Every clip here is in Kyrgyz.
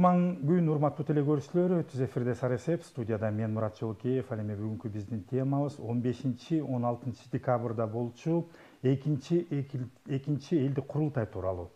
Кутман күн, урматтуу теле көрүүчүлөр, түз эфирде Сарасеп, студияда мен Мурат Жолкеев. Ал эми бүгүнкү биздин темабыз 15-16 декабрда болчу экинчи элдик курултай тууралуу.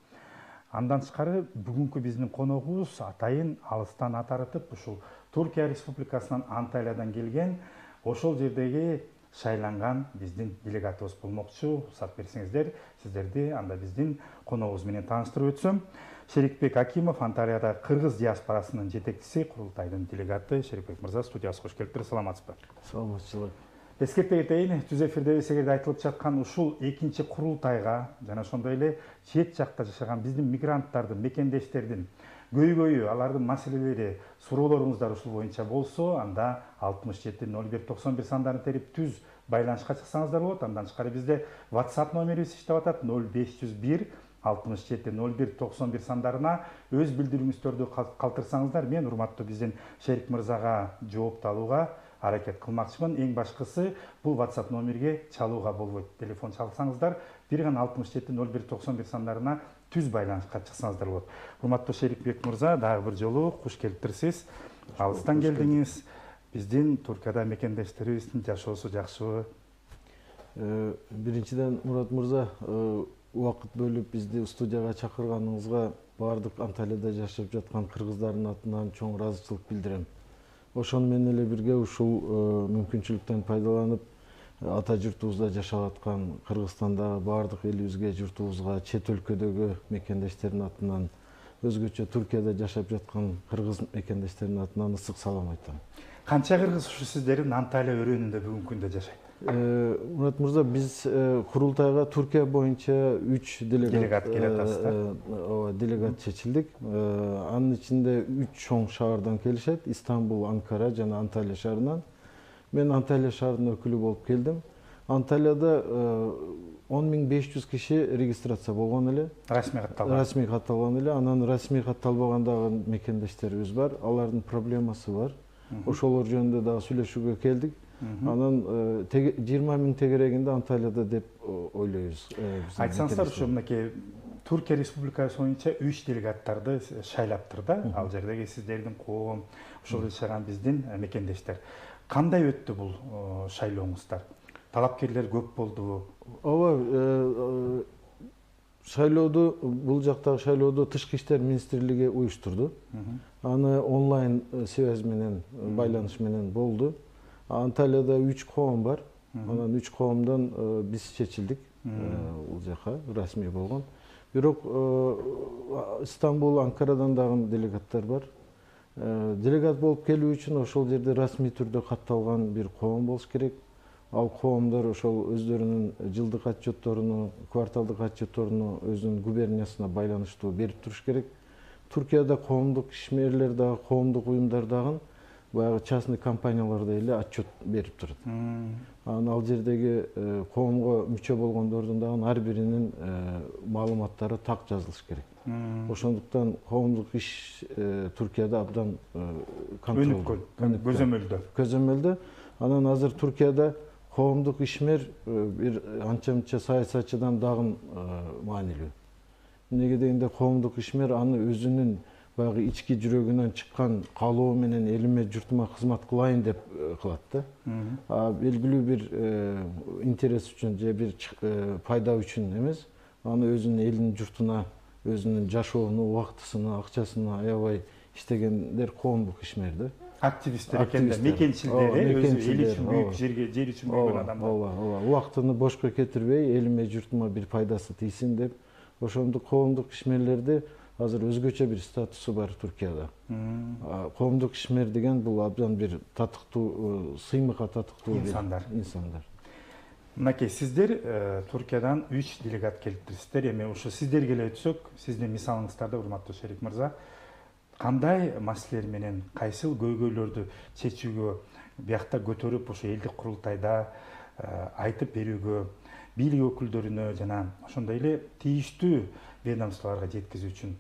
Андан тышкары бүгүнкү биздин коногубуз атайын алыстан атарытып, ушул Туркия Республикасынан Анталиядан келген, ошол жердеги шайланган биздин делегатыбыз болмокчу. Уруксат берсеңиздер, сиздерди анда биздин коногубуз менен тааныштырып өтсөм. Шерикбек Акимов, Анталияда кыргыз диаспорасынын жетекчиси, курултайдын делегаты. Шерикбек мырза, студиябызга кош келиптир. Саламатсызбы? Саламатчылык. Эскерте кетейин, түз эфирде эсегерде айтылып жаткан ушул экинчи курултайга жана ошондой эле чет жакта жашаган биздин мигранттардын, мекендештердин көйгөйү, алардын маселелери, суроолоруңуздар ушул боюнча болсо, анда 67-01-91 сандарын терип түз байланышка чыксаңыздар болот. Андан тышкары бизде WhatsApp номерибиз иштеп атат 0501 67-01-91 сандарына өз билдирүүңүздөрдү калтырсаңыздар, мен урматтуу биздин Шерик мырзага жоопту алууга аракет кылмакчымын. Эң башкысы бул WhatsApp номерге чалууга болбойт. Телефон чалсаңыздар, бир гана 67-01-91 сандарына түз байланышка чыксаңыздар болот. Урматтуу Шерикбек мырза, дагы бир жолу куш келиптирсиз. Алыстан келдиңиз. Биздин Туркияда мекендештерибиздин жашоосу жакшыбы? Биринчиден, Мурат мырза, убакыт бөлүп бизди студияга чакырганыңызга баардык Анталияда жашап жаткан кыргыздардын атынан чоң ыраазычылык билдирем. Ошону менен эле бирге ушул мүмкүнчүлүктөн пайдаланып, ата журтубузда жашап аткан Кыргызстандагы баардык элибизге, журтубузга, чет өлкөдөгү мекендештердин атынан, өзгөчө Туркияда жашап жаткан кыргыз мекендештердин атынан ысык салам айтам. Канча кыргыз ушу сиздердин Анталия өрөөнүндө бүгүнкү күндө жашайт? Мурат мырза, биз курултайга Туркия боюнча 3 делегат келет аста. Делегат чечилдик. Анын ичинде 3 чоң шаардан келишет: Истанбул, Анкара жана Анталия шаарынан. Мен Анталия шаарынын өкүлү болуп келдим. Анталияда 10.500 киши регистрация болгон эле. Расмий катталган эле. Анан расмий катталбагандагы мекендештерибиз бар. Алардын проблемасы бар. Ошолор жөнүндө дагы сүйлөшүүгө келдик. Анан 20.000 тегерегинде Анталияда деп ойлойбуз. Айтсаңыздар, ушу мынакей Туркия Республикасы боюнча 3 делегаттарды шайлаптыр да. Ал жердеги сиздердин коом, ошол жашаган биздин мекендештер. Кандай өттү бул шайлооңуздар? Талапкерлер көп болдубу? Ооба, шайлоодо, бул жактагы шайлоодо Тышкы иштер министрлиги уюштурду. Аны онлайн связь менен, байланыш менен болду. Анталияда 3 коом бар. Анан 3 коомдон биз чечилдик. Бул жака расмий болгон. Бирок Истанбул, Анкарадан дагы делегаттар бар. Делегат болуп келүү үчүн ошол жерде расмий түрдө катталган бир коом болуш керек. Ал коомдор ошол өздөрүнүн жылдык отчетторуну, кварталдык отчетторуну өзүнүн губерниясына байланыштуу берип туруш керек. Туркияда коомдук ишмерлер дагы, коомдук уюмдар дагы баягы частный компанияларда эле отчет берип турат. Анан ал жердеги коомго мүчө болгондордун дагы ар биринин маалыматтары так жазылыш керек. Ошондуктан коомдук иш Туркияда абдан көзөмөлдө. Анан азыр Туркияда коомдук ишмер бир анча-мынча саясатчыдан дагы маанилүү. Эмнеге дегенде коомдук ишмер аны өзүнүн баягы ички жүрөгүнөн чыккан каалоо менен элиме, журтума кызмат кылайын деп кылат да. Белгилүү бир интерес үчүн же бир пайда үчүн эмес, аны өзүнүн элинин, журтуна, өзүнүн жашоону, убактысына, акчасына аябай иштегендер коомдук ишмер да. Активисттер экен да, мекенчилдер, өзү эл үчүн күйүп, жер үчүн күйгөн адамдар. Ооба, убактыны бошко кетирбей, элиме, журтума бир пайдасы тийсин деп, ошондук коомдук ишмерлерди азыр өзгөчө бир статусу бар Туркияда. Коомдук ишмер деген бул абдан бир татыктуу, сыймыкка татыктуу инсандар. Мынакей, сиздер Туркиядан 3 делегат келиптирсиздер. Эми ушу сиздерге эле өтсөк, сиздин мисалыңыздарда, урматтуу Шерик мырза, кандай маселелер менен, кайсыл көйгөйлөрдү чечүүгө, биякта көтөрүп, ошо элдик курултайда айтып берүүгө, бийлик өкүлдөрүнө жана ошондой эле тийиштүү ведомстволорго жеткизүү үчүн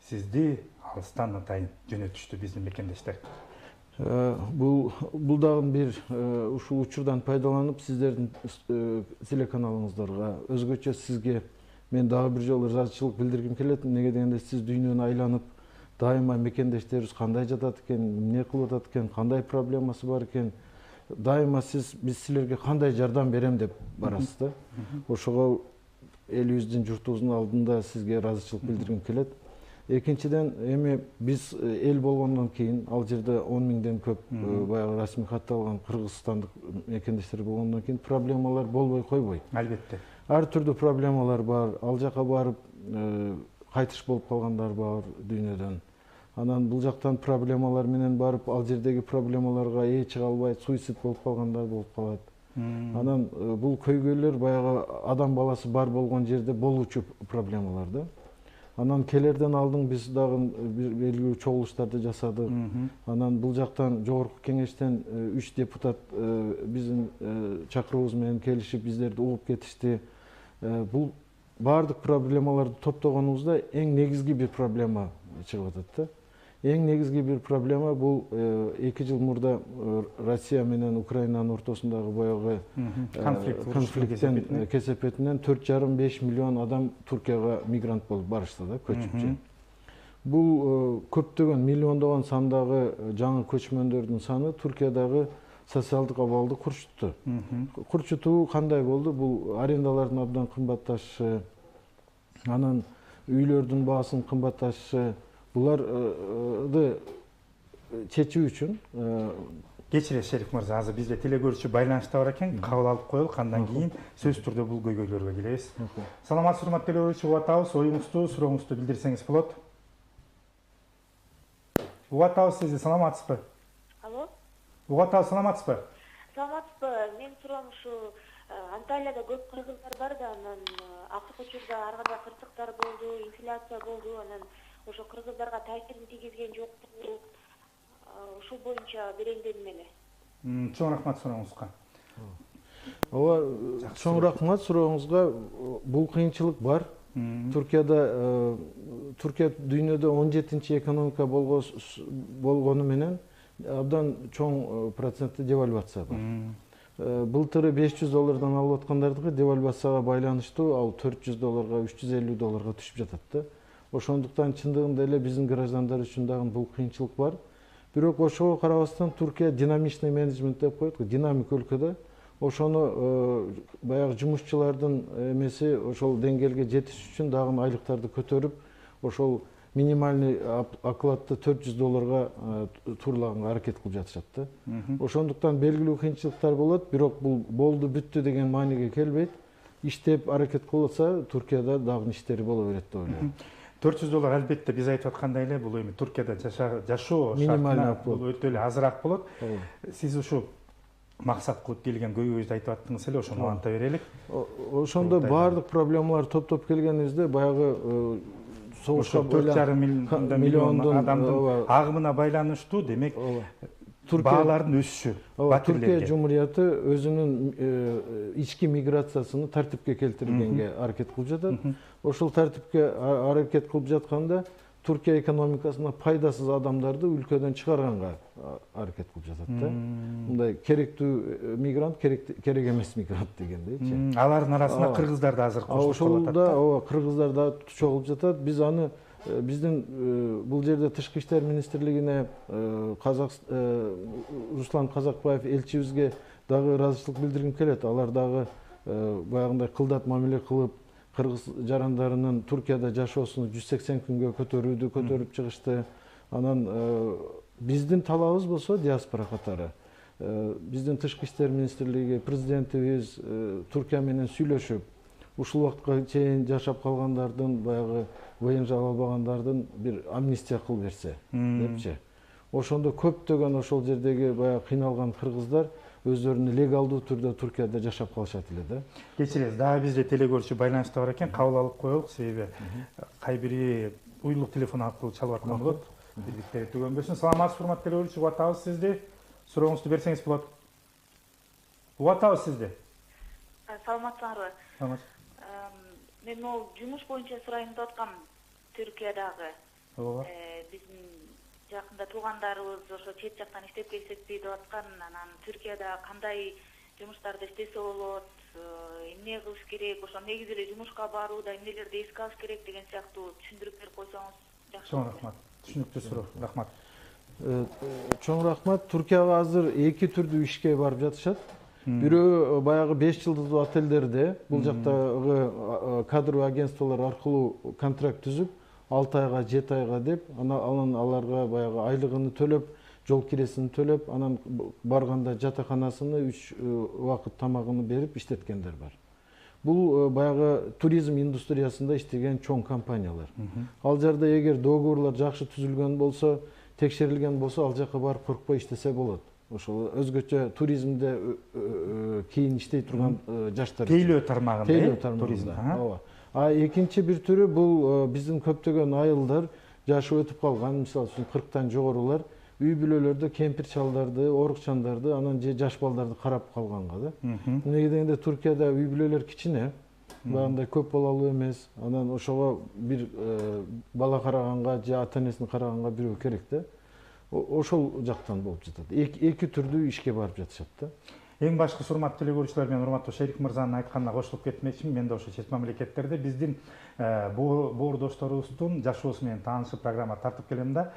сизди алыстан атайын жөнөтүштү биздин мекендештер? Бул дагы бир ушул учурдан пайдаланып сиздердин телеканалыңыздарга, өзгөчө сизге мен дагы бир жолу ыраазычылык билдиргим келет. Эмнеге дегенде сиз дүйнөнү айланып дайыма мекендештерибиз кандай жатат экен, эмне кылып атат экен, кандай проблемасы бар экен, дайыма биз силерге кандай жардам берем деп барасыз да. Ошого элибиздин журтубуздун алдында сизге ыраазычылык билдиргим келет. Экинчиден, эми биз эл болгондон кийин, ал жерде 10 миңден көп баягы расмий катталган кыргызстандык мекендештер болгондон кийин проблемалар болбой койбойт. Албетте. Ар түрдүү проблемалар бар. Ал жака барып кайтыш болуп калгандар бар дүйнөдөн. Анан бул жактан проблемалар менен барып, ал жердеги проблемаларга чыга албай суицид болуп калгандар болуп калат. Анан бул көйгөйлөр баягы адам баласы бар болгон жерде болуучу проблемалар да. Анан келерден алдын биз дагы белгилүү чогулуштарды жасадык. Анан бул жактан жогорку кеңештен 3 депутат биздин чакыруубуз менен келишип биздерди угуп кетишти. Бул баардык проблемаларды топтогонубузда эң негизги бир проблема чыгып атат да. Эң негизги бир проблема бул 2 жыл мурда Россия менен Украинанын ортосундагы баягы конфликттин кесепетинен 4,5 миллион адам Туркияга мигрант болуп барышты да, көчүп. Бул көптөгөн миллиондогон сандагы жаңы көчмөндөрдүн саны Туркиядагы социалдык абалды курчутту. Курчутуу кандай болду? Бул арендалардын абдан кымбатташышы, анан үйлөрдүн баасынын кымбатташышы, буларды чечүү үчүн кечиресиз Шериф мырза, азыр бизде теле көрүүчү байланышта бар экен, кабыл алып коелук, андан кийин сөзсүз түрдө бул көйгөйлөргө келебиз. Саламатсызбы урматтуу теле көрүүчү, угуп атабыз, оюңузду, сурооңузду билдирсеңиз болот. Угуп атабыз сизди, саламатсызбы? Алло? Угуп атабыз, саламатсызбы? Саламатсызбы? Мен суроом ушу Анталияда көп кыргыздар бар да, анан акыркы учурда ар кандай кырсыктар болду, инфляция болду, анан ошо кыргыздарга таасирин тийгизген жокту. Ушул боюнча береңдедим эле. Чоң рахмат сурооңузга. Ооба, чоң рахмат сурооңузга. Бул кыйынчылык бар. Түркия дүйнөдө 17-чи экономика болгону менен абдан чоң проценттүү девальвация бар. Былтыры $500 алып аткандардыгы девальвацияга байланыштуу ал $400, $350 түшүп жатат да. Ошондуктан чындыгында эле биздин граждандар үчүн дагы бул кыйынчылык бар. Бирок ошого карабастан Туркия динамичный менеджмент деп коет, динамик өлкөдө. Ошону баягы жумушчулардын эмеси ошол деңгээлге жетиш үчүн дагы айлыктарды көтөрүп, ошол минимальный окладды $400 турлаганга аракет кылып жатышат да. Ошондуктан белгилүү кыйынчылыктар болот, бирок бул болду бүттү деген мааниге келбейт. Иштеп аракет кылса, Туркияда дагы иштери боло берет деп ойлойм. $400 албетте биз айтып аткандай эле бул эми Туркияда жашоо минималдуу бул өтө эле азыраак болот. Сиз ушу максат кылып келген көйгөйдү айтып аттыңыз эле, ошону уланта берелик. Ошондо баардык проблемалар топтоп келгенибизде баягы согушка 4,5 миллион адамдын агымына байланыштуу, демек баалардын өсүшү. Түркия Жумурияты өзүнүн ички миграциясын тартипке келтиргенге аракет кылып жатат. Ошол тартипке аракет кылып жатканда Түркия экономикасына пайдасыз адамдарды өлкөдөн чыгарганга аракет кылып жатат да. Мындай керектүү мигрант, керек эмес мигрант дегендейчи. Алардын арасында кыргыздар да азыр кошулуп калып атат. Ошолда кыргыздар да чогулуп жатат. Биз аны биздин бул жерде Тышкы иштер министрлигине Руслан Казакбаев элчибизге дагы ыраазычылык билдиргим келет. Алар дагы баягындай кылдат мамиле кылып, кыргыз жарандарынын Туркияда жашоосун 180 күнгө көтөрүп чыгышты. Анан биздин талабыбыз болсо диаспора катары биздин Тышкы иштер министрлиги, президентибиз Туркия менен сүйлөшүп, ушул убакытка чейин жашап калгандардын, баягы ВНЖ ала албагандардын бир амнистия кылып берсе депчи. Ошондо көптөгөн ошол жердеги баягы кыйналган кыргыздар өздөрүнүн легалдуу түрдө Туркияда жашап калышат эле да. Кечиресиз, дагы бизде теле көрүүчү байланышта бар экен, кабыл алып коелук, себеби кайбири уюлдук телефон аркылуу чалып аткан болот. Биздиктер түгөнбөсүн. Саламатсызбы, урматтуу теле көрүүчү, угуп атабыз сизди. Сурооңузду берсеңиз болот. Угуп атабыз сизди. Саламатсыздарбы? Саламатсыз. Мен могу жумуш боюнча сурайын деп аткам. Түркиядагы биздин жакында туугандарыбыз ошо чет жактан иштеп келсекпи деп аткан. Анан Түркияда кандай жумуштарды иштесе болот, эмне кылыш керек, ошо негизи эле жумушка барууда эмнелерди эске алыш керек деген сыяктуу түшүндүрүп берип койсоңуз жакшы. Чоң рахмат. Түшүнүктүү суроо. Рахмат. Чоң рахмат. Туркияга азыр эки түрдүү ишке барып жатышат. Бирөө баягы 5 жылдыздуу отелдерде бул жактагы кадровый агентстволор аркылуу контракт түзүп, 6 айга, 7 айга деп, анан аларга баягы айлыгын төлөп, жол киресин төлөп, анан барганда жатаканасыны 3 убакыт тамагын берип иштеткендер бар. Бул баягы туризм индустриясында иштеген чоң компаниялар. Ал жерде эгер договорлор жакшы түзүлгөн болсо, текшерилген болсо, ал жака барып коркпой иштесе болот. Ошол өзгөчө туризмде кийин иштей турган жаштар Тейлөө тармагында. Тейлөө тармагында. Ооба. А экинчи бир түрү бул биздин көптөгөн айылдар жашы өтүп калган, мисалы үчүн 40тан жогорулар үй бүлөлөрдө кемпир чалдарды, орукчандарды, анан же жаш балдарды карап калганга да. Эмнеге дегенде Туркияда үй бүлөлөр кичине, багындай көп балалуу эмес. Анан ошого бир бала караганга же ата-энесин караганга бирөө керек да. Ошол жактан болуп жатат. Эки түрдүү ишке барып жатышат да. Эң башкы урматтуу эле көрүүчүлөр, мен урматтуу Шерик мырзанын айтканына кошулуп кетмекчимин. Мен да ошо чет мамлекеттерде биздин боордошторубуздун жашоосу менен таанышып программа тартып келем да.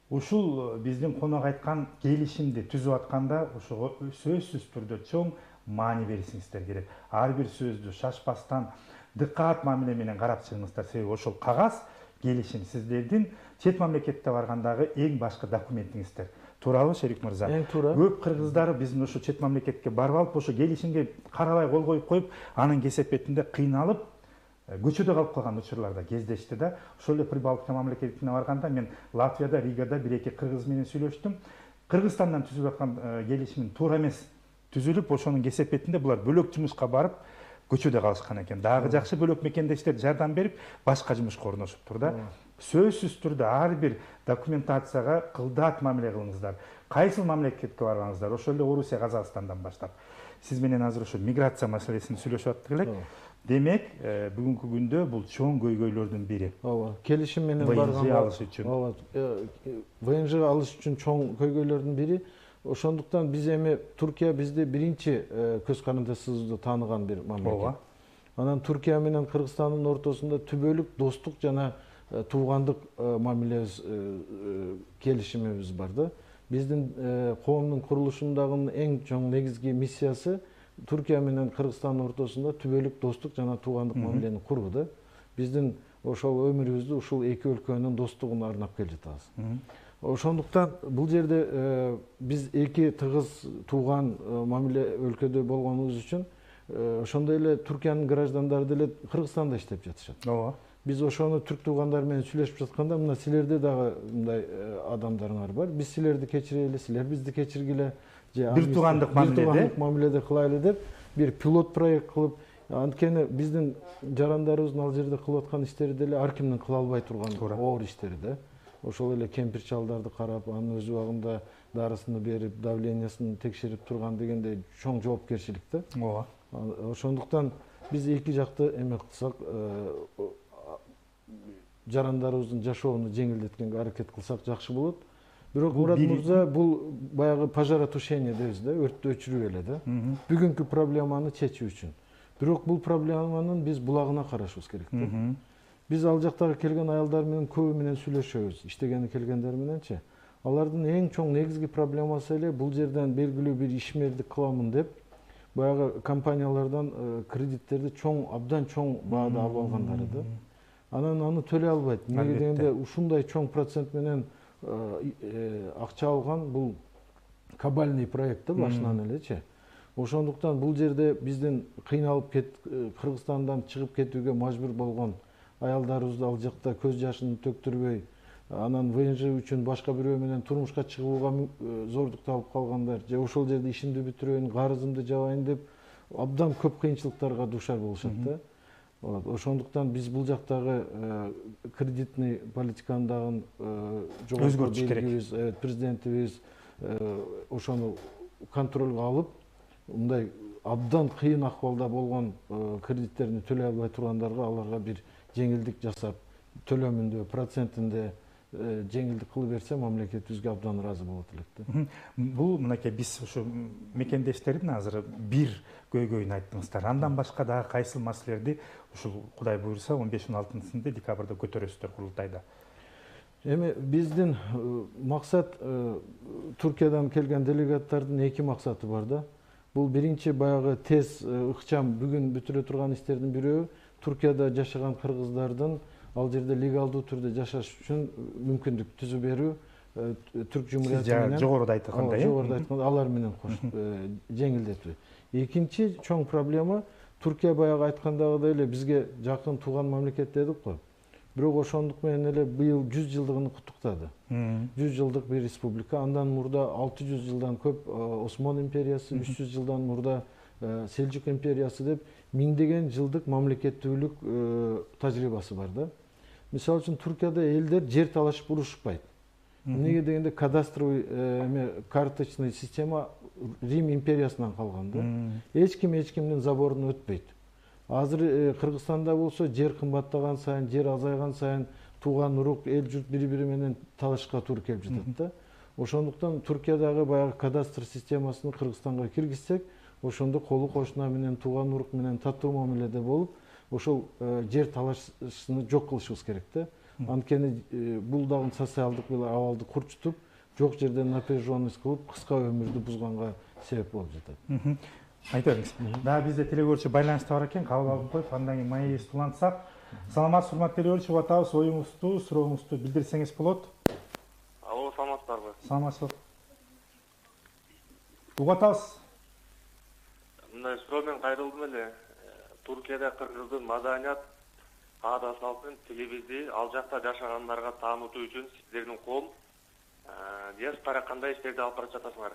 Ушул биздин конок айткан келишимди түзүп атканда ошого сөзсүз түрдө чоң маани беришиңиздер керек. Ар бир сөздү шашпастан дыккат мамиле менен карап чыгыңыздар. Себеби ошол кагаз келишим сиздердин чет мамлекетте баргандагы эң башкы документиңиздер. Туурабы, Шерик мырза? Эң туура. Көп кыргыздар биздин ошо чет мамлекетке барып алып, ошо келишимге карабай кол коюп коюп, анын кесепетинде кыйналып, көчөдө калып калган учурларда кездешти да. Ошол эле Прибалтика мамлекетине барганда мен Латвияда, Ригада бир-эки кыргыз менен сүйлөштүм. Кыргызстандан түзүлүп аткан келишимин туура эмес түзүлүп, ошонун кесепетинде булар бөлөк жумушка барып көчөдө калышкан экен. Дагы жакшы бөлөк мекендештер жардам берип, башка жумушка орношуптур да. Сөзсүз түрдө ар бир документацияга кылдаат мамиле кылыңыздар. Кайсыл мамлекетке баргаңыздар, ошол эле Орусия, Казакстандан баштап. Сиз менен азыр ошо миграция маселесин сүйлөшүп аттык элек. Демек, бүгүнкү күндө бул чоң көйгөйлөрдүн бири. Ооба. Келишим менен барганга алыш үчүн. Ооба. ВНЖ алыш үчүн чоң көйгөйлөрдүн бири. Ошондуктан биз эми Туркия бизди биринчи көз карандасыбызды тааныган бир мамлекет. Анан Туркия менен Кыргызстандын ортосунда түбөлүк достук жана туугандык мамилебиз келишимибиз бар да. Биздин коомдун курулушундагы эң чоң негизги миссиясы Туркия менен Кыргызстандын ортосунда түбөлүк достук жана туугандык мамилени куруу да. Биздин ошол өмүрүбүздү ушул эки өлкөнүн достугуна арнап келе жатабыз. Ошондуктан бул жерде биз эки тыгыз тууган мамиле өлкөдө болгонубуз үчүн ошондой эле Туркиянын граждандары деле Кыргызстанда иштеп жатышат. Ооба. Биз ошону түрк туугандар менен сүйлөшүп жатканда, мына силерде дагы мындай адамдарыңар бар. Биз силерди кечирели, силер бизди кечиргиле, же бир туугандык мамиледе кылайлы деп бир пилот проект кылып, анткени биздин жарандарыбыздын ал жерде кылып аткан иштери деле ар кимдин кыла албай турган оор иштери да. Ошол эле кемпир чалдарды карап, анын өз убагында дарысыны берип, давлениясын текшерип турган дегендей чоң жоопкерчилик да. Ооба. Ошондуктан биз эки жакты эме кылсак, жарандарыбыздын жашоону жеңилдеткенге аракет кылсак жакшы болот. Бирок Мурат мырза, бул баягы пожаротушение дейбиз да, өрттү өчүрүү эле да. Бүгүнкү проблеманы чечүү үчүн. Бирок бул проблеманын биз булагына карашыбыз керек да. Биз ал жактагы келген аялдар менен көбү менен сүйлөшөбүз, иштегени келгендер мененчи. Алардын эң чоң негизги проблемасы эле бул жерден белгилүү бир ишмердик кыламын деп, баягы компаниялардан кредиттерди абдан чоң баада алып алгандары да. Анан аны төлөй албайт. Эмнеге дегенде ушундай чоң процент менен акча алган бул кабальный проект да башынан элечи. Ошондуктан бул жерде биздин кыйналып Кыргызстандан чыгып кетүүгө мажбур болгон аялдарыбызды ал жакта көз жашын төктүрбөй, анан ВНЖ үчүн башка бирөө менен турмушка чыгууга зордук табып калгандар, же ошол жерде ишимди бүтүрөйүн, карызымды жабайын деп абдан көп кыйынчылыктарга дуушар болушат да. Ошондуктан биз бул жактагы кредитный политиканы дагы өзгөртүш керек. Президентибиз ошону контролго алып, мындай абдан кыйын акыбалда болгон кредиттерин төлөй албай тургандарга аларга бир жеңилдик жасап, төлөмүндө, процентинде жеңилдик кылып берсе, мамлекетибизге абдан ыраазы болот элек да. Бул мынакей биз ушу мекендештердин азыр бир көйгөйүн айттыңыздар. Андан башка дагы кайсыл маселелерди ушул Кудай буйруса 15-16 декабрда көтөрөсүздөр курултайда? Эми биздин максат Түркиядан келген делегаттардын эки максаты бар да. Бул биринчи баягы тез ыкчам бүгүн бүтүрө турган иштердин бирөө Түркияда жашаган кыргыздардын ал жерде легалдуу түрдө жашаш үчүн мүмкүндүк түзүп берүү, түрк жумурияты менен жогоруда айткандай, алар менен жеңилдетүү. Экинчи чоң проблема Түркия баягы айткандагыдай эле бизге жакын тууган мамлекет дедик го. Бирок ошондук менен эле быйыл 100 жылдыгын куттуктады. 100 жылдык бир республика. Андан мурда 600 жылдан көп Осман империясы, 300 жылдан мурда Селжук империясы деп миңдеген жылдык мамлекеттүүлүк тажрыйбасы бар да. Мисалы үчүн Түркияда элдер жер талашып урушпайт. Эмнеге дегенде кадастровый карточный система Рим империясынан калган да. Эч кимдин заборун өтпөйт. Азыр Кыргызстанда болсо жер кымбаттаган сайын, жер азайган сайын тууган урук, эл журт бири-бири менен талашка туура келип жатат да. Ошондуктан Түркиядагы баягы кадастр системасын Кыргызстанга киргизсек, ошондо колу кошуна менен, тууган урук менен таттуу мамиледе болуп, ошол жер талашыны жок кылышыбыз керек да. Анткени бул дагы социалдык абалды курчутуп, жок жерден напряженность кылып, кыска өмүрдү бузганга себеп болуп жатат. Айта бериңиз. Дагы бизде телегөрчү байланышта бар экен, кабыл алып коюп, андан кийин маегибизди улантсак. Саламатсыз, урматтуу телегөрчү, угуп атабыз, оюңузду, сурооңузду билдирсеңиз болот. Алло, саламатсыздарбы? Саламатсыз. Угуп атабыз. Мындай суроо менен кайрылдым эле. Түркияда кыргыздын маданият, аада салтын, тилибизди ал жакта жашагандарга таанытуу үчүн сиздердин кол диаспора кандай иштерди алып барып жатасыңар?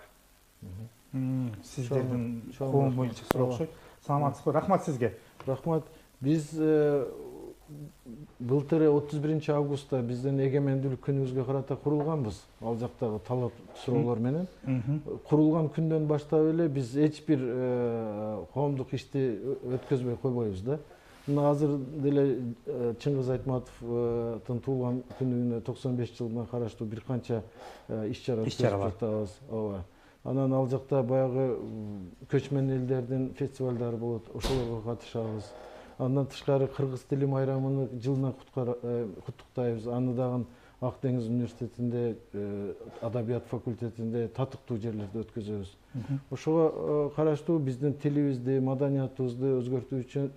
Сиздердин коом боюнча суроо окшойт. Саламатсызбы? Рахмат сизге. Рахмат. Биз былтыр 31 августта биздин эгемендүүлүк күнүбүзгө карата курулганбыз. Ал жактагы талап суроолор менен. Курулган күндөн баштап эле биз эч бир коомдук ишти өткөзбөй койбойбуз да. Мына азыр деле Чыңгыз Айтматовдун туулган күнүнө 95 жылына караштуу бир канча иш-чара өткөзүп ооба. Анан ал жакта баягы көчмөн элдердин фестивалдары болот, ошолорго катышабыз. Андан тышкары кыргыз тили майрамын жылына куттуктайбыз. Аны дагы Ак деңиз университетинде, адабият факультетинде татыктуу жерлерде өткөзөбүз. Ошого караштуу биздин тилибизди, маданиятыбызды өзгөртүү үчүн,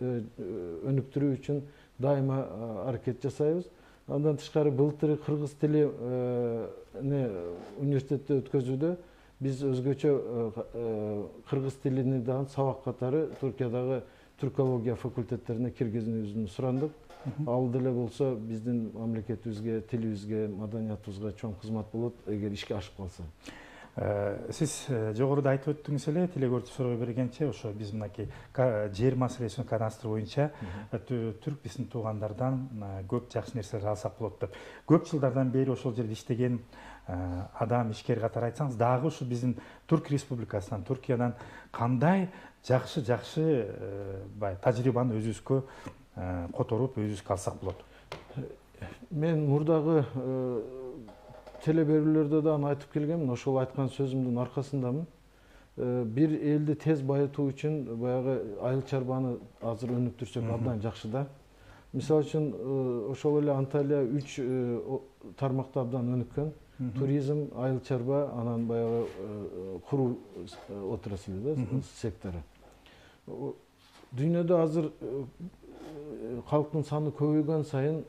өнүктүрүү үчүн дайыма аракет жасайбыз. Андан тышкары былтыр кыргыз тили университетте өткөзүүдө биз өзгөчө кыргыз тилини дагы сабак катары Түркиядагы түркология факультеттерине киргизүүбүздү сурандык. Ал деле болсо биздин мамлекетибизге, тилибизге, маданиятыбызга чоң кызмат болот, эгер ишке ашып калса. Сиз жогоруда айтып өттүңүз эле, телегөрчү суроо бергенче, ошо биз мынакей жер маселесин кадастр боюнча түрк биздин туугандардан көп жакшы нерселерди алсак болот деп. Көп жылдардан бери ошол жерде иштеген адам, ишкер катары айтсаңыз, дагы ушу биздин Түрк Республикасынан, Түркиядан кандай жакшы тажрыйбаны өзүбүзгө которуп, өзүбүзгө алсак болот? Мен мурдагы телеберүүлөрдө да айтып келгенмин, ошол айткан сөзүмдүн аркасындамын. Бир элди тез байытуу үчүн баягы айыл чарбаны азыр өнүктүрсөк абдан жакшы да. Мисалы үчүн ошол эле Анталия 3 тармакта абдан өнүккөн. Туризм, айыл чарба, анан баягы куруу отраслы да, сектору. Дүйнөдө азыр халктын саны көбөйгөн сайын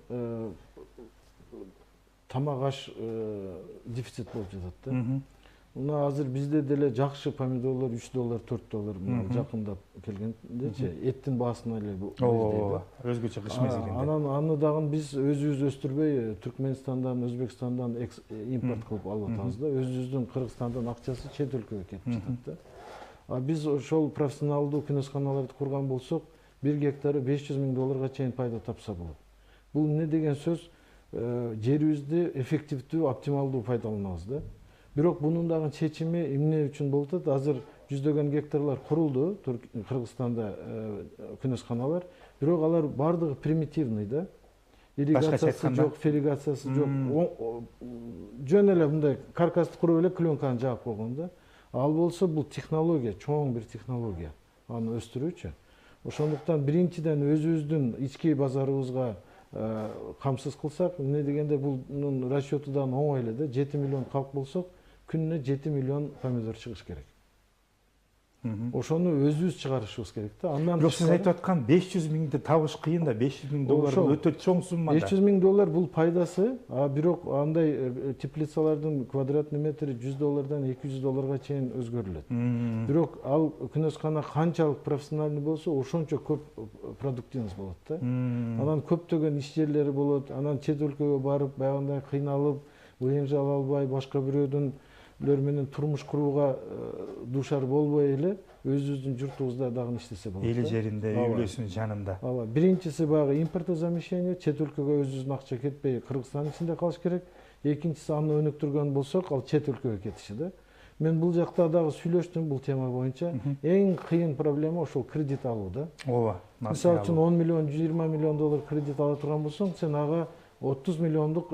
тамак аш дефицит болуп жатат да. Мына азыр бизде деле жакшы помидорлор $3, $4 жакындап келгендечи, эттин баасына эле ооба, өзгөчө кыш мезгилинде. Анан аны дагы биз өзүбүз өстүрбөй, Түркменистандан, Өзбекстандан импорт кылып алып атабыз да. Өзүбүздүн Кыргызстандан акчасы чет өлкөгө кетип жатат да. А биз ошол профессионалдуу күнөсканаларды курган болсок, 1 гектары $500,000 чейин пайда тапса болот. Бул эмне деген сөз? Жерибизди эффективдүү, оптималдуу пайдаланабыз да. Бирок бунун дагы чечими эмне үчүн болуп атат? Азыр жүздөгөн гектарлар курулду Кыргызстанда күнөсканалар, бирок алар бардыгы примитивный да. Ирригациясы жок, ферригациясы жок. Жөн эле мындай каркасты куруп эле пленканы жаап койгон да. Ал болсо бул технология, чоң бир технология. Аны өстүрүүчү. Ошондуктан биринчиден өзүбүздүн ички базарыбызга камсыз кылсак, эмне дегенде бунун расчету да оңой эле да. 7 миллион калк болсок, күнүнө 7 миллион помидор чыгыш керек. Ошону өзүбүз чыгарышыбыз керек да. Андан бирок сиз айтып аткан 500 миңди табыш кыйын да, 500 миң доллар өтө чоң сумма да. 500 миң доллар бул пайдасы, бирок андай теплицалардын квадратный метри 100 доллардан 200 долларга чейин өзгөрүлөт. Бирок ал күнөскана канчалык профессиональный болсо, ошончо көп продуктивность болот да. Анан көптөгөн иш жерлери болот, анан чет өлкөгө барып, баягындай кыйналып, УМЖ ала албай, башка бирөөдүн менен турмуш курууга дуушар болбой эле өзүбүздүн журтубузда дагы иштесе болот. Эли жеринде, үй бүлөсүнүн жанында. Ооба. Биринчиси баягы импортозамещение, чет өлкөгө өзүбүздүн акча кетпей, Кыргызстандын ичинде калыш керек. Экинчиси аны өнүктүргөн болсок, ал чет өлкөгө кетиши да. Мен бул жакта дагы сүйлөштүм бул тема боюнча. Эң кыйын проблема ошол кредит алуу да. Ооба. Мисалы үчүн 10 миллион, 120 миллион доллар кредит ала турган болсоң, сен ага 30 миллиондук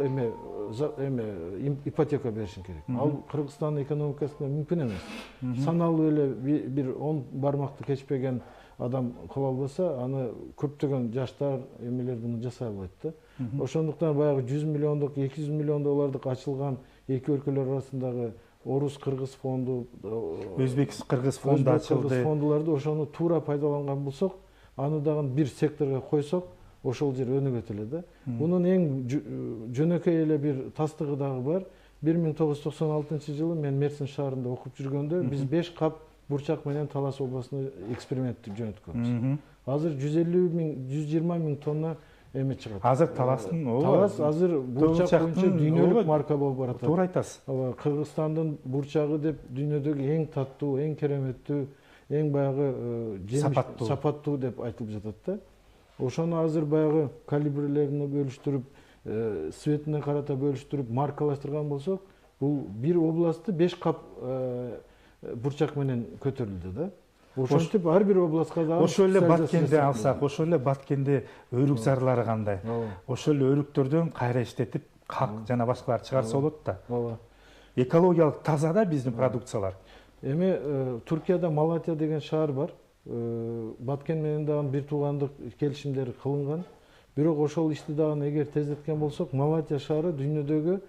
ипотека беришин керек. Ал Кыргызстандын экономикасында мүмкүн эмес. Саналуу эле бир 10 бармакты кечпеген адам кыла албаса, аны көптөгөн жаштар эмелер буну жасай албайт да. Ошондуктан баягы 100 миллиондук, 200 миллион доллардык ачылган эки өлкөлөр арасындагы Орус-Кыргыз фонду, Өзбек-Кыргыз фонду ачылды. Фондуларды ошону туура пайдаланган болсок, аны дагы бир секторго койсок, ошол жер өнүгөт эле да. Бунун эң жөнөкөй эле бир тастыгы дагы бар. 1996-жылы мен Мерсин шаарында окуп жүргөндө биз 5 кап бурчак менен Талас областына эксперименттик жөнөткөнбүз. Азыр 120 миң тонна эме чыгат. Азыр Таластын, Талас азыр бурчак боюнча дүйнөлүк марка болуп баратат. Туура айтасыз. Кыргызстандын бурчагы деп дүйнөдөгү эң таттуу, эң кереметтүү, эң баягы сапаттуу деп айтылып жатат да. Ошону азыр баягы калибрлерине бөлүштүрүп, светине карата бөлүштүрүп, маркалаштырган болсок, бул бир областты 5 кап бурчак менен көтөрүлдү да. Ошентип ар бир областка дагы ошол эле Баткенди алсак, ошол эле Баткенде өрүк зарлары кандай? Ошол эле өрүктөрдөн кайра иштетип, как жана башкалар чыгарса болот да. Ооба. Экологиялык таза да биздин продукциялар. Эми Туркияда Малатия деген шаар бар. Баткен менен дагы бир туугандык келишимдер кылынган. Бирок ошол ишти дагы эгер тездеткен болсок, Малатия шаары дүйнөдөгү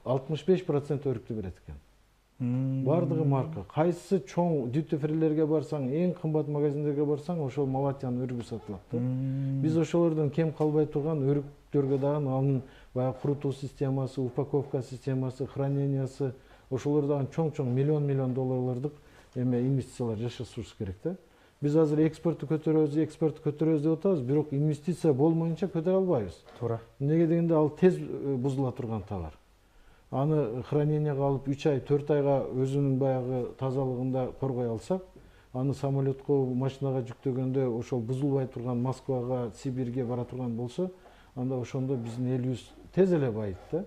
65% өрүктү берет экен. Бардыгы марка. Кайсы чоң дүйті фрилерге барсаң, эң кымбат магазиндерге барсаң, ошол Малатиянын өрүгү сатылат да. Биз ошолордон кем калбай турган өрүктөргө дагы анын баягы курутуу системасы, упаковка системасы, хранениясы, ошолор дагы чоң миллион долларлардык инвестициялар жасашыбыз керек да. Биз азыр экспортту көтөрөбүз деп атабыз, бирок инвестиция болмоюнча көтөрө албайбыз. Туура. Эмнеге дегенде ал тез бузула турган товар. Аны храненияга алып 3 ай, 4 айга өзүнүн баягы тазалыгында коргой алсак, аны самолетко, машинага жүктөгөндө ошол бузулбай турган Москвага, Сибирге бара турган болсо, анда ошондо биздин элибиз тез эле байыйт да.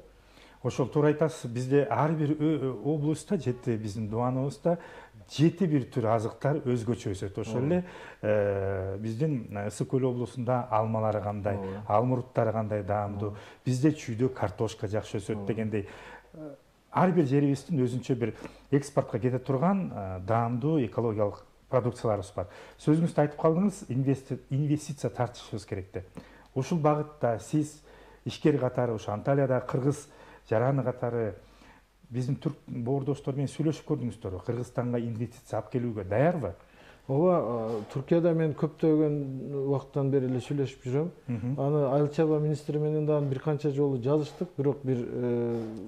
Ошол туура айтасыз. Бизде ар бир облустта, жети биздин дуаныбызда 7 бир түр азыктар өзгөчө өсөт. Ошол эле биздин Ысык көл облусунда алмалары кандай, алмуруттары кандай даамдуу, бизде чүйдө картошка жакшы өсөт дегендей. Ар бир жерибиздин өзүнчө бир экспортко кете турган даамдуу экологиялык продукцияларыбыз бар. Сөзүңүздө айтып калдыңыз, инвестиция тартышыбыз керек деп. Ушул багытта сиз ишкер катары, ушу Анталияда кыргыз жараны катары биздин түрк боордоштор менен сүйлөшүп көрдүңүздөрбү? Кыргызстанга инвестиция алып келүүгө даярбы? Ооба, Туркияда мен көптөгөн убакыттан бери эле сүйлөшүп жүрөм. Аны Айыл чарба министри менен дагы бир канча жолу жазыштык, бирок бир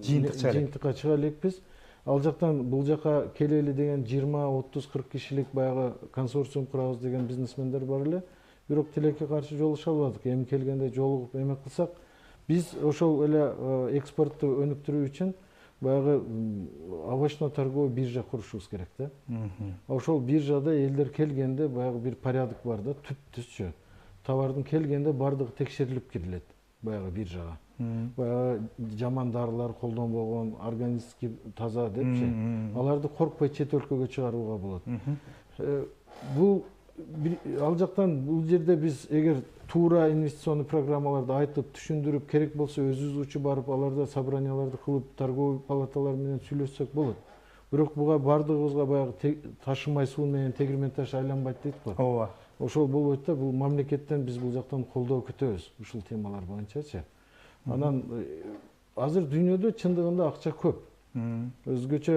жыйынтыкка чыга элекпиз. Ал жактан бул жака келели деген 20, 30, 40 кишилик баягы консорциум курабыз деген бизнесмендер бар эле. Бирок тилекке каршы жолуша албадык. Эми келгенде жолугуп эме кылсак, биз ошол эле экспортту өнүктүрүү үчүн баягы овощно торговый биржа курушубуз керек да. Ошол биржада элдер келгенде баягы бир порядок бар да, түп-түзчө. Товардын келгенде бардыгы текшерилип кирилет баягы биржага. Баягы жаман дарылар колдонбогон, органически таза депчи. Аларды коркпой чет өлкөгө чыгарууга болот. Бул ал жактан бул жерде биз эгер туура инвестиционный программаларды айтып, түшүндүрүп, керек болсо өзүбүз учуп барып, аларда собранияларды кылып, торговый палаталар менен сүйлөшсөк болот. Бирок буга бардыгыбызга баягы ташымай суу менен тегирмен таш айланбайт дейт го. Ооба. ошол болбойт да, бул мамлекеттен биз бул жактан колдоо күтөбүз ушул темалар боюнчачы. Анан азыр дүйнөдө чындыгында акча көп. Өзгөчө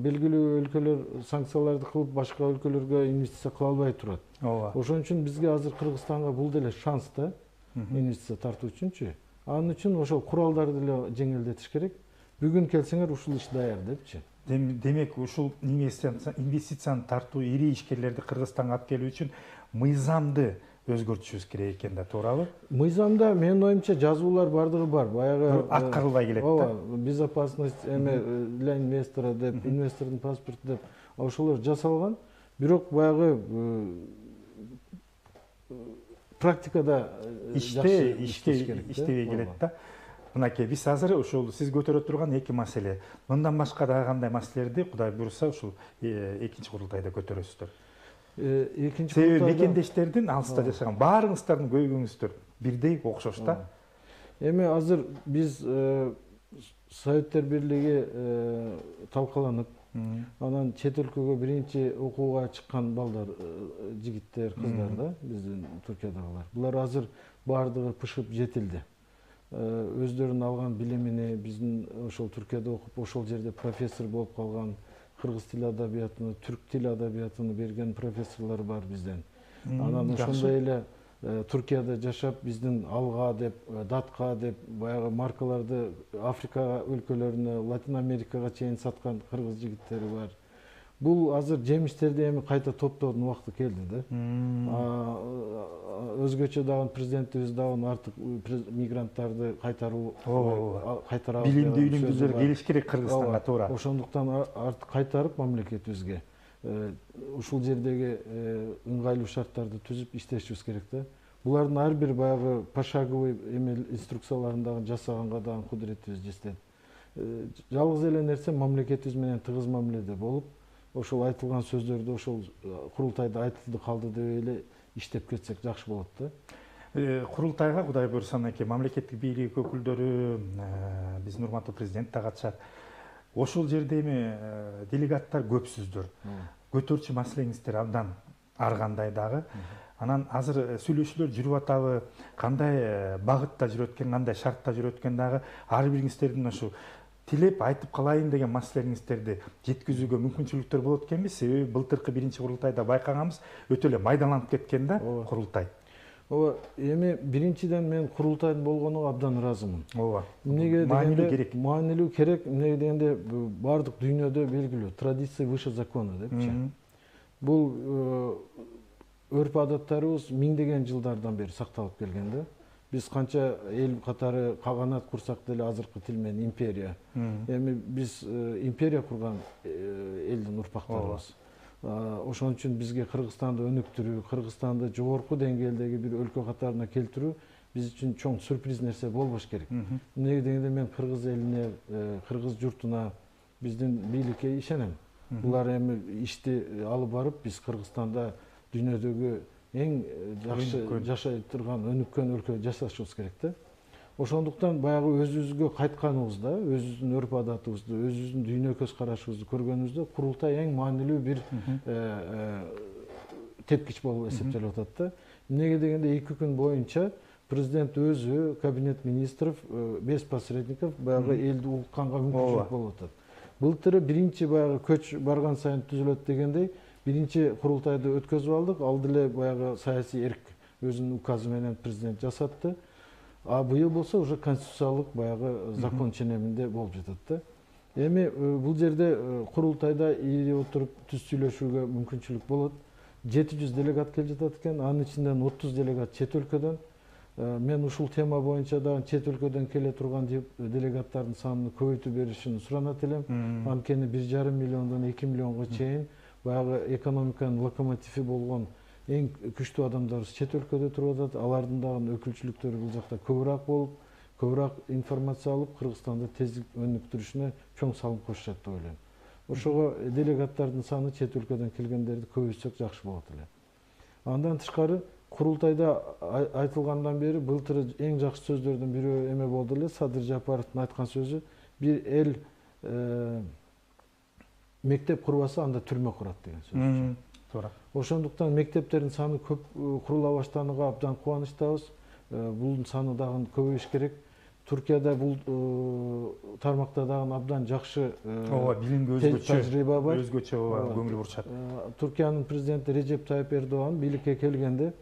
белгилүү өлкөлөр санкцияларды кылып башка өлкөлөргө инвестиция кыла албай турат. Ошон үчүн бизге азыр Кыргызстанга бул деле шанс да, инвестиция тартуу үчүнчү. Анын үчүн ошол куралдарды деле жеңилдетиш керек. Бүгүн келсеңер ушул иш даяр депчи. Демек ушул инвестицияны тартуу ири ишкерлерди Кыргызстанга алып келүү үчүн мыйзамды өзгөртүшүбүз керек экен да, туурабы? Мыйзамда менин оюмча жазуулар бардыгы бар. Баягы аткарылбай келет да. Безопасность для инвестора деп, инвестордун паспорту деп ошолор жасалган. Бирок баягы практикада иштебей келет да. Мынакей биз азыр ошол сиз көтөрө турган эки маселе. Мындан башка дагы кандай маселелерди Кудай буйруса ушул экинчи курултайда көтөрөсүздөр? Себеби мекендештердин алыста жашаган баарыңыздардын көйгөйүңүздөр бирдей, окшош да. Эми азыр биз Советтер Бирлиги талкаланып, анан чет өлкөгө биринчи окууга чыккан балдар, жигиттер, кыздар да, биздин Туркиядагылар. Булар азыр баардыгы пышып жетилди. Өздөрүнүн алган билимини биздин ошол Түркияда окуп, ошол жерде профессор болуп калган, кыргыз тил адабиятыны, түрк тил адабиятыны берген профессорлор бар бизден. Анан ошондой эле Түркияда жашап, биздин алга деп, датка деп, баягы маркаларды Африка өлкөлөрүнө, Латин Америкага чейин саткан кыргыз жигиттери бар. Бул азыр жемиштерди эми кайта топтоодун убакыты келди да. Өзгөчө дагы президентибиз дагы артык мигранттарды кайтара билимдүү үйлүмдүүлөр келиш керек Кыргызстанга, туура. Ошондуктан кайтарып мамлекетибизге ушул жердеги ыңгайлуу шарттарды түзүп иштешибиз керек да. Булардын ар бир баягы пошаговый инструкцияларын жасаганга дагы кудуретибиз жетет. Жалгыз эле нерсе мамлекетибиз менен тыгыз мамиледе болуп, ошол айтылган сөздөрдү ошол курултайда айтылды калды деп эле иштеп кетсек жакшы болот да. Курултайга Кудай буйруса мынакей мамлекеттик бийлик өкүлдөрү, биздин урматтуу президент да катышат. Ошол жерде эми делегаттар көпсүздөр. Көтөрчү маселеңиздер абдан ар кандай дагы. Анан азыр сүйлөшүүлөр жүрүп атабы, кандай багытта жүрөт экен, кандай шартта жүрөт экен дагы ар бириңиздердин ошо тилеп айтып калайын деген маселелериңиздерди жеткизүүгө мүмкүнчүлүктөр болот экенби? Себеби былтыркы биринчи курултайда байкаганбыз, өтө эле майдаланып кеткен да курултай. Ооба, эми биринчиден мен курултайдын болгонуна абдан ыраазымын. Ооба. Эмнеге маанилүү керек. Маанилүү керек, эмнеге дегенде бардык дүйнөдө белгилүү, традиция выше закона депчи. Бул өрп адаттарыбыз миңдеген жылдардан бери сакталып келген да. Биз канча эл катары каганат курсак деле азыркы тил менен империя. Эми биз империя курган элдин урпактарыбыз. Ошон үчүн бизге Кыргызстанды өнүктүрүү, Кыргызстанды жогорку деңгээлдеги бир өлкө катарына келтирүү биз үчүн чоң сюрприз нерсе болбош керек. Эмнеге дегенде мен кыргыз элине, кыргыз журтуна, биздин бийликке ишенем. Булар эми ишти алып барып, биз Кыргызстанда дүйнөдөгү эң жакшы жашай турган өнүккөн өлкө жасашыбыз керек да. Ошондуктан баягы өзүбүзгө кайтканыбызда, өзүбүздүн өрп адатыбызды, өзүбүздүн дүйнө көз карашыбызды көргөнүбүздө курултай эң маанилүү бир тепкич болуп эсептелип атат да. Эмнеге дегенде 2 күн боюнча президент өзү, кабинет министров, без посредников баягы элди угукканга мүмкүнчүлүк болуп атат. Былтыры биринчи баягы көч барган сайын түзүлөт дегендей, биринчи курултайды өткөзүп алдык, ал деле баягы саясий эрк өзүнүн указы менен президент жасатты. А быйыл болсо уже конституциялык баягы закон ченеминде болуп жатат да. Эми бул жерде курултайда ири отуруп түз сүйлөшүүгө мүмкүнчүлүк болот. 700 делегат келип жатат экен, анын ичинен 30 делегат чет өлкөдөн. Мен ушул тема боюнча дагы чет өлкөдөн келе турган делегаттардын санын көбөйтүп беришин суранат элем. Анткени 1,5 миллиондон 2 миллионго чейин баягы экономиканын локомотиви болгон эң күчтүү адамдарыбыз чет өлкөдө туруп атат. Алардын дагы өкүлчүлүктөрү бул жакта көбүрөөк болуп, көбүрөөк информация алып, Кыргызстанды тездик өнүктүрүшүнө чоң салым кошушат деп ойлойм. Ошого делегаттардын саны чет өлкөдөн келгендерди көбөйтсөк жакшы болот эле. Андан тышкары курултайда айтылгандан бери былтыр эң жакшы сөздөрдүн бирөө эме болду эле, Садыр Жапаровдун айткан сөзү, бир эл мектеп курбаса анда түрмө курат деген сөз. туура. Ошондуктан мектептердин саны көп курула баштаганга абдан кубанычтабыз. Бул саны дагы көбөйүш керек. Туркияда бул тармакта дагы абдан жакшы билимге тажрыйба бар. Өзгөчө көңүл бурушат. Туркиянын президенти Режеп Тайып Эрдоган бийликке келгенде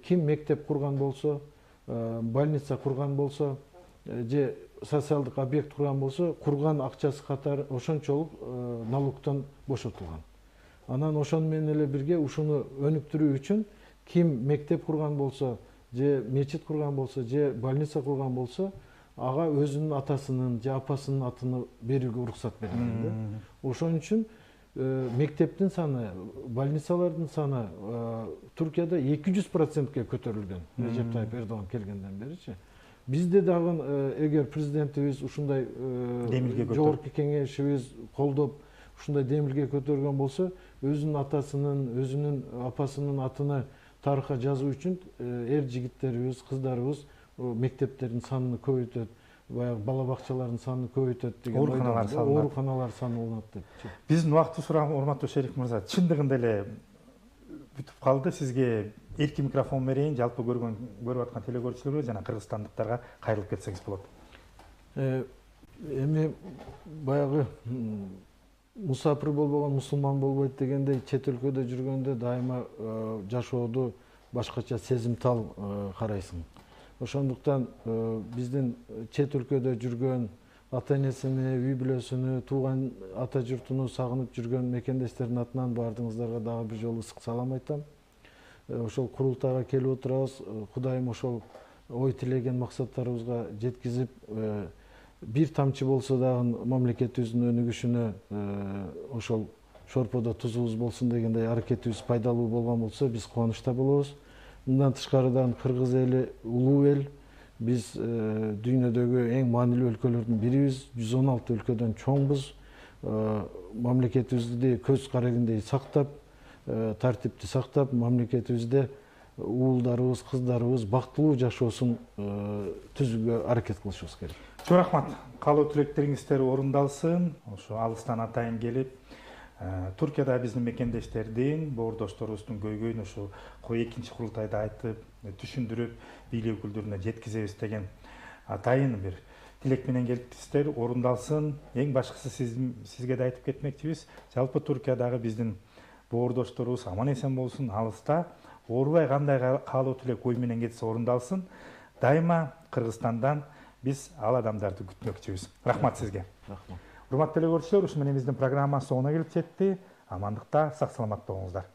ким мектеп курган болсо, больница курган болсо, же социалдык объект курган болсо, курган акчасы катары ошончолук налогтон бошотулган. Анан ошону менен эле бирге ушуну өнүктүрүү үчүн ким мектеп курган болсо, же мечит курган болсо, же больница курган болсо, ага өзүнүн атасынын же апасынын атын берүүгө уруксат берилген. Ошон үчүн мектептин саны, больницалардын саны Туркияда 200%ке көтөрүлгөн. Режеп Тайып Эрдоган келгенден беричи. Бизде дагы эгер президентибиз ушундай жогорку кеңешибиз колдоп ушундай демилге көтөргөн болсо, өзүнүн атасынын, өзүнүн апасынын атыны тарыхка жазуу үчүн эр жигиттерибиз, кыздарыбыз мектептердин санын көбөйтөт, баягы бала бакчалардын санын көбөйтөт деген ооруканалар саны болот деп. Биздин убактыбыз урматтуу Шериф мырза, чындыгында эле бүтүп калды. Сизге эркин микрофон берейин, жалпы көрүп аткан телекөрүүчүлөргө жана кыргызстандыктарга кайрылып кетсеңиз болот. Эми баягы мусапыр болбогон мусулман болбойт дегендей, чет өлкөдө жүргөндө дайыма жашоодо башкача сезимтал карайсың. Ошондуктан биздин чет өлкөдө жүргөн ата энесини, үй бүлөсүнү, тууган ата журтуну сагынып жүргөн мекендештердин атынан баардыгыңыздарга дагы бир жолу ысык салам айтам. Ошол курултайга келип отурабыз. Кудайым ошол ой тилеген максаттарыбызга жеткизип, бир тамчы болсо дагы мамлекетибиздин өнүгүшүнө ошол шорподо тузубуз болсун дегендей аракетибиз пайдалуу болгон болсо, биз кубанычта болобуз. Мындан тышкарыдан кыргыз эли улуу эл. Биз дүйнөдөгү эң маанилүү өлкөлөрдүн бирибиз. 116 өлкөдөн чоңбуз. Мамлекетибизди көз карагындей сактап, тартипти сактап, мамлекетибизде уулдарыбыз, кыздарыбыз бактылуу жашоосун түзүүгө аракет кылышыбыз керек. Чоң рахмат. Каалоо тилектериңиздер орундалсын. Ошо алыстан атайын келип, Туркияда биздин мекендештердин, боордошторубуздун көйгөйүн ошо экинчи курултайда айтып, түшүндүрүп, бийлик өкүлдөрүнө жеткизебиз деген атайын бир тилек менен келиптиздер, орундалсын. Эң башкысы сизге да айтып кетмекчибиз. Жалпы Туркиядагы биздин боордошторубуз аман-эсен болсун, алыста, оорубай кандай каалоо тилек ой менен кетсе орундалсын. Дайыма Кыргызстандан биз ал адамдарды күтмөкчүбүз. Рахмат сизге. Рахмат. Урматтуу телекөрүүчүлөр, ушу менен биздин программа соңуна келип жетти. Амандыкта, сак саламат болуңуздар.